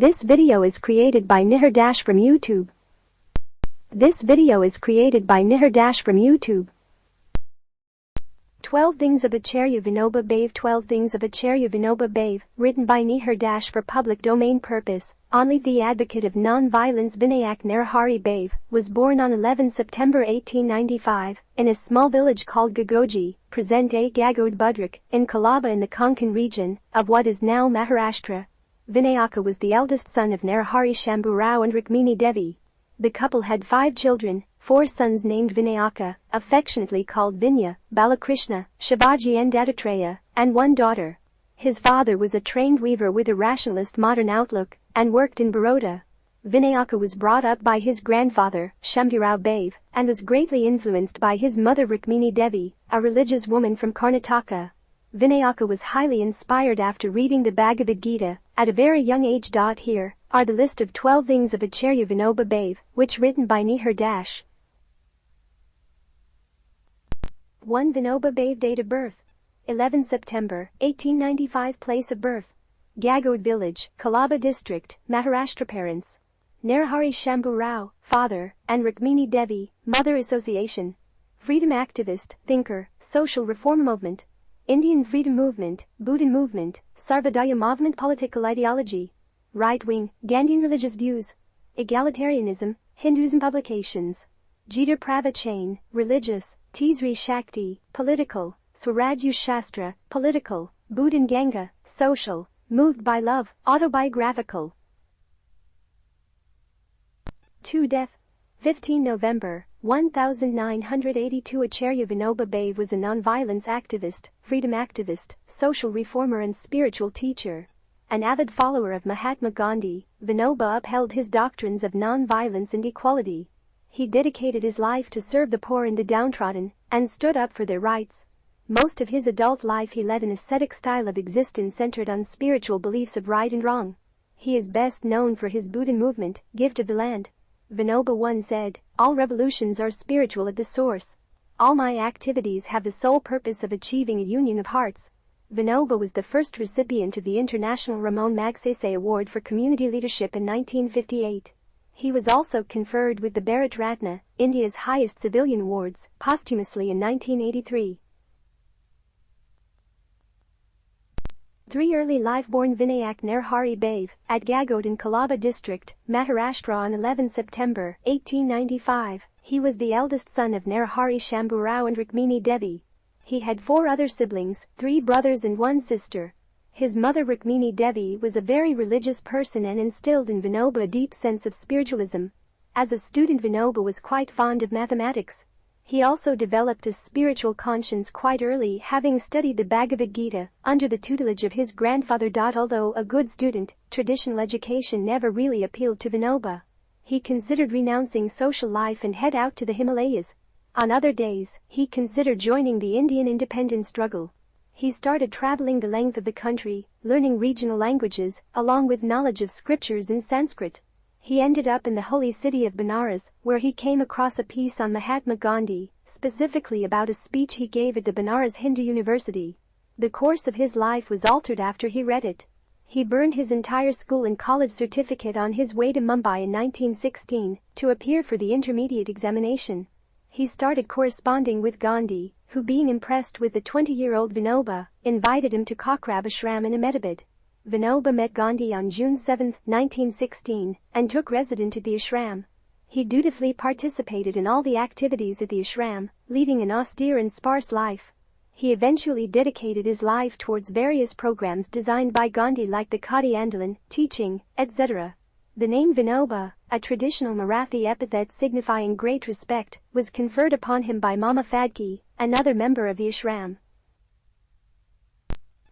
This video is created by Nihar from YouTube. This video is created by Nihar from YouTube. 12 Things of Acharya Vinoba Bhave. 12 Things of Acharya Vinoba Bhave, written by Nihar for public domain purpose. Only the advocate of non-violence Vinayak Narahari Bhave was born on 11 September 1895 in a small village called Gagoji, present-day Gagod Budrak, in Kalaba in the Konkan region of what is now Maharashtra. Vinayaka was the eldest son of Narahari Shambhu Rao and Rukmini Devi. The couple had 5 children, 4 sons named Vinayaka, affectionately called Vinya, Balakrishna, Shivaji and Dattatreya, and 1 daughter. His father was a trained weaver with a rationalist modern outlook and worked in Baroda. Vinayaka was brought up by his grandfather, Shambhurao Bhave, and was greatly influenced by his mother Rukmini Devi, a religious woman from Karnataka. Vinayaka was highly inspired after reading the Bhagavad Gita at a very young age. Here are the list of 12 things of Acharya Vinoba Bhave, which written by Nihar. 1. Vinoba Bhave. Date of birth 11 September 1895. Place of birth Gagod village, Kalaba district, Maharashtra. Parents Narahari Shambhu Rao, father, and Rukmini Devi, mother. Association freedom activist, thinker, social reform movement, Indian freedom movement, Buddha movement, Sarvodaya movement. Political ideology right-wing, Gandhian religious views, egalitarianism, Hinduism. Publications Jeter Prava Chain, religious, Tisri Shakti, political, Swarajyu Shastra, political, Buddhan Ganga, social, moved by love, autobiographical. 2. Death 15 November 1982. Acharya Vinoba Bhave was a non-violence activist, freedom activist, social reformer and spiritual teacher. An avid follower of Mahatma Gandhi, Vinoba upheld his doctrines of non-violence and equality. He dedicated his life to serve the poor and the downtrodden, and stood up for their rights. Most of his adult life he led an ascetic style of existence centered on spiritual beliefs of right and wrong. He is best known for his Buddha movement, Gift of the Land. Vinoba once said, "All revolutions are spiritual at the source. All my activities have the sole purpose of achieving a union of hearts." Vinoba was the first recipient of the International Ramon Magsaysay Award for Community Leadership in 1958. He was also conferred with the Bharat Ratna, India's highest civilian awards, posthumously in 1983. 3. Early life. Born Vinayak Narahari Bhave at Gagod in Kalaba district, Maharashtra on 11 September 1895. He was the eldest son of Narahari Shambhu Rao and Rukmini Devi. He had 4 other siblings, 3 brothers and 1 sister. His mother Rukmini Devi was a very religious person and instilled in Vinoba a deep sense of spiritualism. As a student, Vinoba was quite fond of mathematics. He also developed a spiritual conscience quite early, having studied the Bhagavad Gita under the tutelage of his grandfather. Although a good student, traditional education never really appealed to Vinoba. He considered renouncing social life and head out to the Himalayas. On other days, he considered joining the Indian independence struggle. He started traveling the length of the country, learning regional languages, along with knowledge of scriptures in Sanskrit. He ended up in the holy city of Benares, where he came across a piece on Mahatma Gandhi, specifically about a speech he gave at the Benares Hindu University. The course of his life was altered after he read it. He burned his entire school and college certificate on his way to Mumbai in 1916 to appear for the intermediate examination. He started corresponding with Gandhi, who, being impressed with the 20-year-old Vinoba, invited him to Kakrab Ashram in Ahmedabad. Vinoba met Gandhi on June 7, 1916, and took residence at the ashram. He dutifully participated in all the activities at the ashram, leading an austere and sparse life. He eventually dedicated his life towards various programs designed by Gandhi like the Khadi Andolan, teaching, etc. The name Vinoba, a traditional Marathi epithet signifying great respect, was conferred upon him by Mama Phadke, another member of the ashram.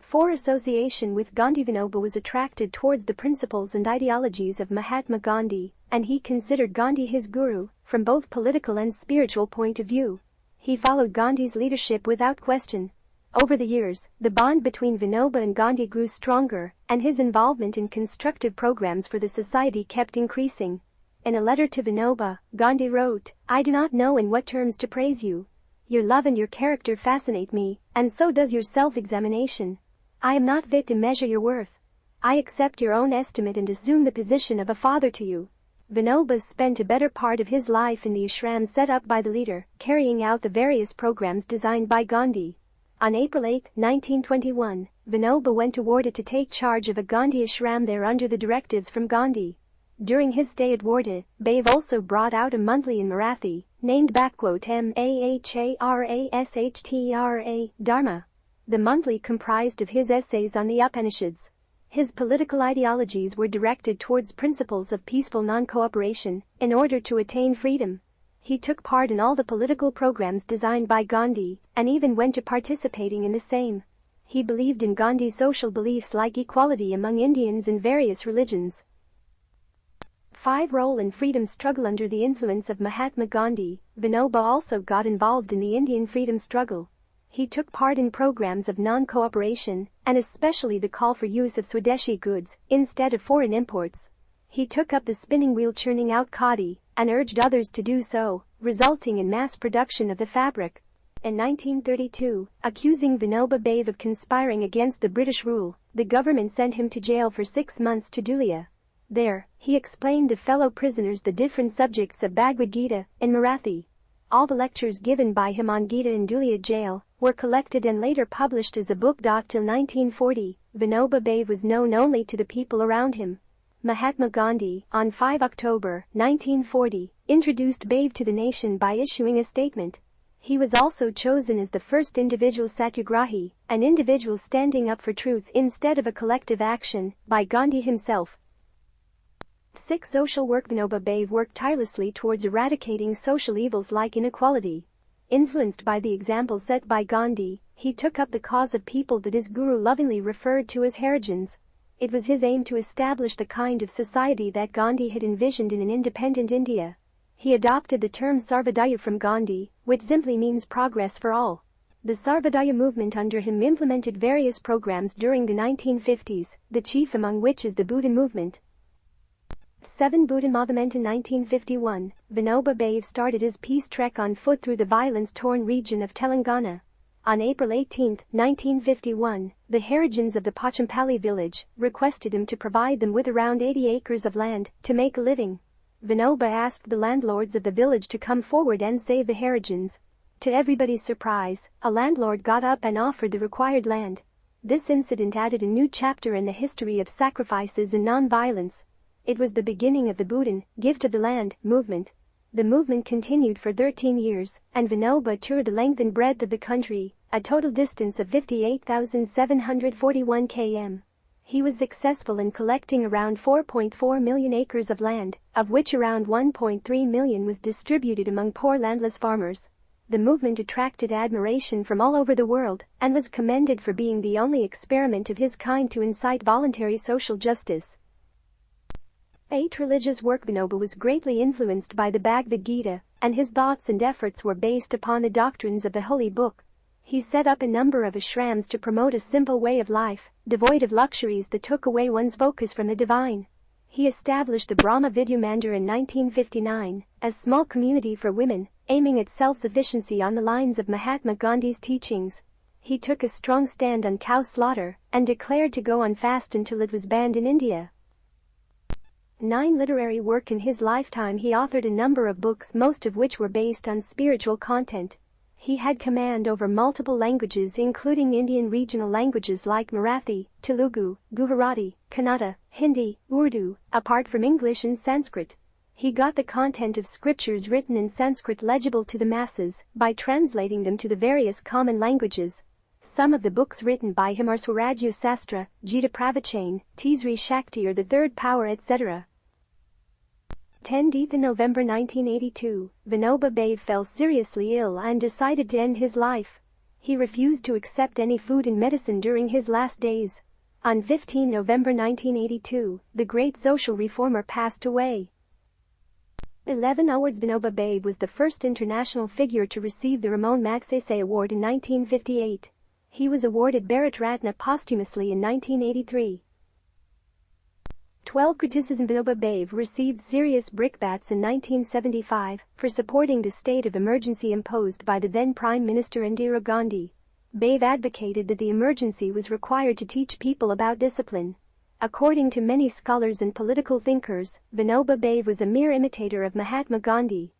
4. Association with Gandhi. Vinoba was attracted towards the principles and ideologies of Mahatma Gandhi, and he considered Gandhi his guru, from both political and spiritual point of view. He followed Gandhi's leadership without question. Over the years, the bond between Vinoba and Gandhi grew stronger, and his involvement in constructive programs for the society kept increasing. In a letter to Vinoba, Gandhi wrote, "I do not know in what terms to praise you. Your love and your character fascinate me, and so does your self-examination. I am not fit to measure your worth. I accept your own estimate and assume the position of a father to you. Vinoba spent a better part of his life in the ashram set up by the leader, carrying out the various programs designed by Gandhi. On April 8, 1921, Vinoba went to Wardha to take charge of a Gandhi ashram there under the directives from Gandhi. During his stay at Wardha, Bhave also brought out a monthly in Marathi, named Maharashtra, Dharma. The monthly comprised of his essays on the Upanishads. His political ideologies were directed towards principles of peaceful non-cooperation in order to attain freedom. He took part in all the political programs designed by Gandhi and even went to participating in the same. He believed in Gandhi's social beliefs like equality among Indians and various religions. 5. Role in freedom struggle. Under the influence of Mahatma Gandhi, Vinoba also got involved in the Indian freedom struggle. He took part in programs of non-cooperation, and especially the call for use of Swadeshi goods instead of foreign imports. He took up the spinning wheel churning out khadi and urged others to do so, resulting in mass production of the fabric. In 1932, accusing Vinoba Bhave of conspiring against the British rule, the government sent him to jail for 6 months to Dhulia. There, he explained to fellow prisoners the different subjects of Bhagavad Gita in Marathi. All the lectures given by him on Gita in Dhulia jail were collected and later published as a book. Till 1940, Vinoba Bhave was known only to the people around him. Mahatma Gandhi, on 5 October 1940, introduced Bhave to the nation by issuing a statement. He was also chosen as the first individual satyagrahi, an individual standing up for truth instead of a collective action, by Gandhi himself. 6. Social work. Vinoba Bhave worked tirelessly towards eradicating social evils like inequality. Influenced by the example set by Gandhi, he took up the cause of people that his guru lovingly referred to as Harijans. It was his aim to establish the kind of society that Gandhi had envisioned in an independent India. He adopted the term Sarvodaya from Gandhi, which simply means progress for all. The Sarvodaya movement under him implemented various programs during the 1950s, the chief among which is the Buddha movement. 7. Buddha movement. In 1951, Vinoba Bhave started his peace trek on foot through the violence-torn region of Telangana. On April 18, 1951, the Harijans of the Pochampalli village requested him to provide them with around 80 acres of land to make a living. Vinoba asked the landlords of the village to come forward and save the Harijans. To everybody's surprise, a landlord got up and offered the required land. This incident added a new chapter in the history of sacrifices and non-violence. It was the beginning of the Buddhan Give to the Land movement. The movement continued for 13 years, and Vinoba toured the length and breadth of the country, a total distance of 58,741 km. He was successful in collecting around 4.4 million acres of land, of which around 1.3 million was distributed among poor landless farmers. The movement attracted admiration from all over the world and was commended for being the only experiment of his kind to incite voluntary social justice. 8. Religious work. Vinoba was greatly influenced by the Bhagavad Gita, and his thoughts and efforts were based upon the doctrines of the holy book. He set up a number of ashrams to promote a simple way of life, devoid of luxuries that took away one's focus from the divine. He established the Brahma Vidya Mandir in 1959, a small community for women, aiming at self-sufficiency on the lines of Mahatma Gandhi's teachings. He took a strong stand on cow slaughter and declared to go on fast until it was banned in India. 9. Literary work. In his lifetime he authored a number of books, most of which were based on spiritual content. He had command over multiple languages including Indian regional languages like Marathi, Telugu, Gujarati, Kannada, Hindi, Urdu, apart from English and Sanskrit. He got the content of scriptures written in Sanskrit legible to the masses by translating them to the various common languages. Some of the books written by him are Swarajya Sastra, Jita Pravachan, Tisri Shakti or the Third Power, etc. 10. In November 1982, Vinoba Bhave fell seriously ill and decided to end his life. He refused to accept any food and medicine during his last days. On 15 November 1982, the great social reformer passed away. 11. Awards. Vinoba Bhave was the first international figure to receive the Ramon Magsaysay Award in 1958. He was awarded Bharat Ratna posthumously in 1983. 12. Criticism. Vinoba Bhave received serious brickbats in 1975 for supporting the state of emergency imposed by the then Prime Minister Indira Gandhi. Bhave advocated that the emergency was required to teach people about discipline. According to many scholars and political thinkers, Vinoba Bhave was a mere imitator of Mahatma Gandhi.